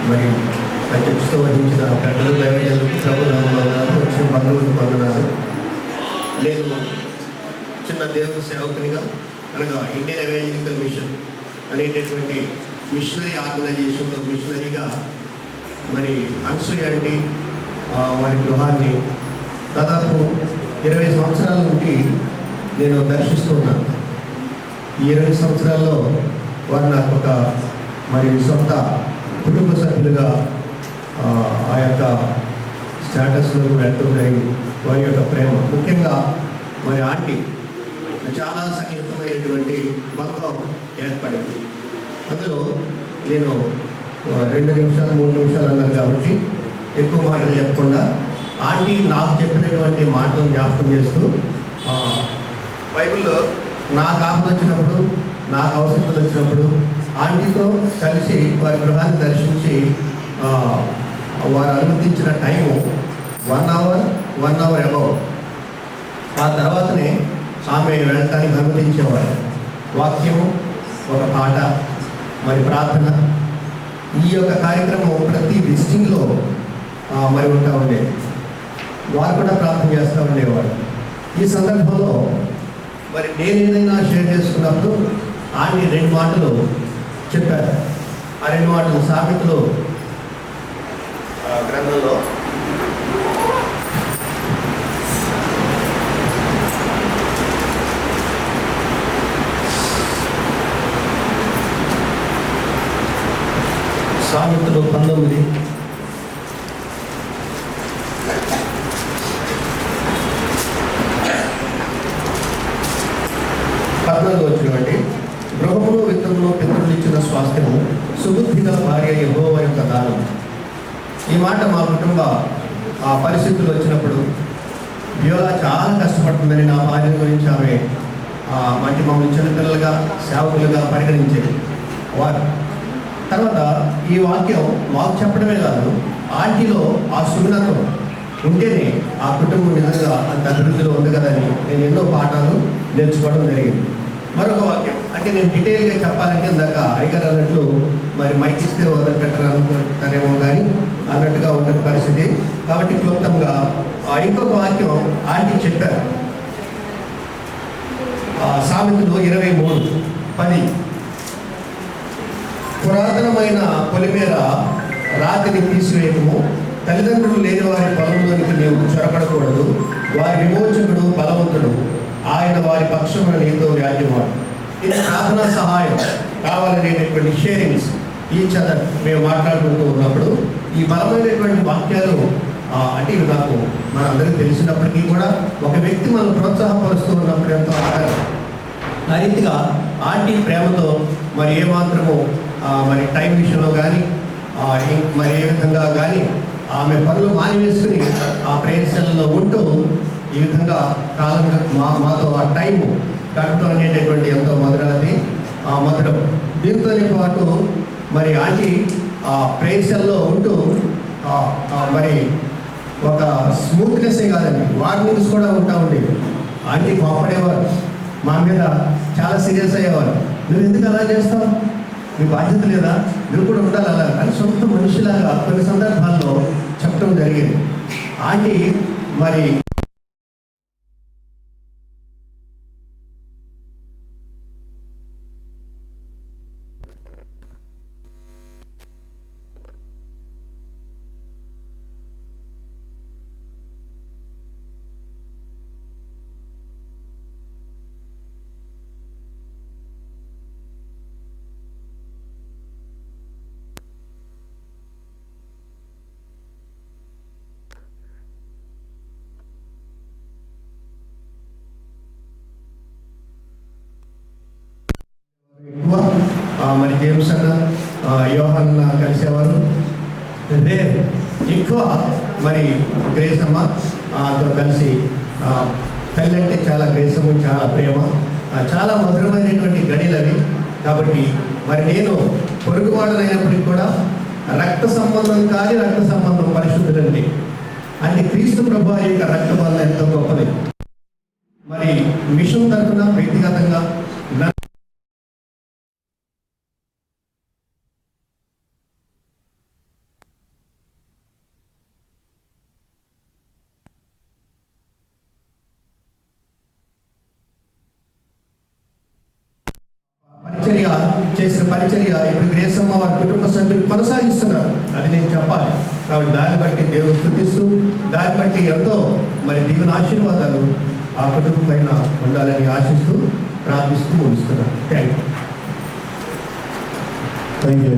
మరి అధ్యక్షత వహించిన పెద్దలు దైవజనులకు ప్రభుత్వం వచ్చిన బంధువులు పొందనాలు. నేను చిన్న దేవుని సేవకునిగా అనగా ఇండియన్ ఎవెంజలికల్ మిషన్ అనేటటువంటి మిషనరీ ఆర్గనైజేషన్లో మిషనరీగా మరి అనసూయ అంటే వారి గృహాన్ని దాదాపు 20 సంవత్సరాల నుండి నేను దర్శిస్తున్నాను. ఈ 20 సంవత్సరాల్లో వారు నాకు ఒక మరి సొంత కుటుంబ సభ్యులుగా ఆ యొక్క స్టేటస్లో వెళ్తున్నాయి. వారి యొక్క ప్రేమ ముఖ్యంగా మరి ఆంటీ చాలా సన్నిహితమైనటువంటి బంధం ఏర్పడింది. అందులో నేను 2 నిమిషాలు 3 నిమిషాలు అన్నారు కాబట్టి ఎక్కువ మాటలు చెప్పకుండా ఆంటీ నాకు చెప్పినటువంటి మాటలు జ్ఞాపకం చేస్తూ బైబిల్లో నాకు ఆపద వచ్చినప్పుడు, నాకు అవసరం వచ్చినప్పుడు ఆంటీతో కలిసి వారి గృహాన్ని దర్శించి వారు అనుమతించిన టైము 1 అవర్ అబౌవ్. ఆ తర్వాతనే ఆమె వెళ్ళటానికి అనుమతించేవారు. వాక్యము, ఒక పాట, మరి ప్రార్థన, ఈ యొక్క కార్యక్రమం ప్రతి విజిటింగ్లో మరి ఉంటా ఉండేది. వారు కూడా ప్రార్థన చేస్తూ ఉండేవారు. ఈ సందర్భంలో మరి నేను ఏదైనా షేర్ చేసుకున్నప్పుడు ఆంటీ 2 మాటలు చెప్పారు. ఆ 2 మాటలు సామెతలు గ్రంథంలో సామెతలు 19 వచ్చినటువంటి గృహమును విత్తమును పితరులు ఇచ్చిన స్వాస్థ్యము సుబుద్ధి గల భార్య యెహోవా యొక్క దానం. ఈ మాట మా కుటుంబ పరిస్థితులు వచ్చినప్పుడు వ్యోలా చాలా కష్టపడుతుందని నా భార్య గురించి ఆమె మంచి మమ్మల్ని చిన్నపిల్లలుగా సేవకులుగా పరిగణించేది. వారు తర్వాత ఈ వాక్యం మాకు చెప్పడమే కాదు, ఆంటీలో ఆ సుగుణత్వం ఉంటేనే ఆ కుటుంబం నిజంగా అంత అభివృద్ధిలో ఉంది కదని నేను ఎన్నో పాఠాలు నేర్చుకోవడం జరిగింది. మరొక వాక్యం అంటే నేను డీటెయిల్గా చెప్పాలంటే ఇందాక ఐగర్ అన్నట్లు మరి మైక్ ఇస్తే వదిలి పెట్టాలనుకుంటారేమో కానీ అన్నట్టుగా ఉన్న పరిస్థితి. కాబట్టి క్లుప్తంగా ఇంకొక వాక్యం ఆంటీ చెప్పారు. సామెతలు 23:10 పురాతనమైన పొలిమేర రాతిని తీసివేయటము, తల్లిదండ్రులు లేని వారి పొలంలోనికి నీవు చొరపడకూడదు, వారి విమోచకుడు బలవంతుడు, ఆయన వారి పక్షమున నీతో వ్యాజ్యమాడు. ఇది ప్రార్థనా సహాయం కావాలనేటటువంటి షేరింగ్స్ ఈచ్ అదర్ మేము మాట్లాడుకుంటూ ఉన్నప్పుడు ఈ బలమైనటువంటి వాక్యాలు అంటే ఇవి నాకు మనందరికీ తెలిసినప్పటికీ కూడా ఒక వ్యక్తి మనం ప్రోత్సాహపరుస్తూ ఉన్నప్పుడు ఎంతో ఆధారం. ఆ రీతిగా ఆంటీ ప్రేమతో మరి ఏమాత్రము మరి టైం విషయంలో కానీ మరి ఏ విధంగా కానీ ఆమె పనులు మానివేసుకుని ఆ ప్రయత్నాలలో ఉంటూ ఈ విధంగా కాలంగా మాతో ఆ టైము గడపడం అనేటటువంటి ఎంతో మధురం. దీంతో పాటు మరి ఆంటీ ఆ ప్రయత్నాల్లో ఉంటూ మరి ఒక స్మూత్నెస్సే కాదండి, వార్నింగ్స్ కూడా ఉంటా ఉండేవి. ఆంటీ కోపడేవారు, మా మీద చాలా సీరియస్ అయ్యేవారు. నువ్వు ఎందుకు అలా చేస్తావు, నీ బాధ్యత లేదా, నువ్వు కూడా ఉండాలి అలా అని సొంత మనిషిలాగా కొన్ని సందర్భాల్లో చెప్పడం జరిగింది. ఆంటీ మరి మరి జేమ్స్ అన్న యోహన్ కలిసేవారు. ఎక్కువ మరి గ్రేస్ అమ్మతో కలిసి తల్లి అంటే చాలా గ్రేసము, చాలా ప్రేమ, చాలా మధురమైనటువంటి గడిలు అవి. కాబట్టి మరి నేను పొరుగువాడనైనప్పటికీ కూడా రక్త సంబంధం కాని రక్త సంబంధం పరిశుద్ధులండి అంటే క్రీస్తు ప్రభు యొక్క రక్త బంధం ఎంతో గొప్పది. మరి మిషన్ తరఫున వ్యక్తిగతంగా చేసిన పరిచర్య ఇప్పుడు గ్రేసమ్మ వారి కుటుంబ సభ్యులు కొనసాగిస్తున్నారు. అది నేను చెప్పాలి. కాబట్టి దాన్ని బట్టి దేవుడు స్తుతిస్తూ, దాన్ని బట్టి ఎంతో మరి దీవెన ఆశీర్వాదాలు ఆ కుటుంబం పైన ఉండాలని ఆశిస్తూ ప్రార్థిస్తూ ముగిస్తున్నాను. Thank you.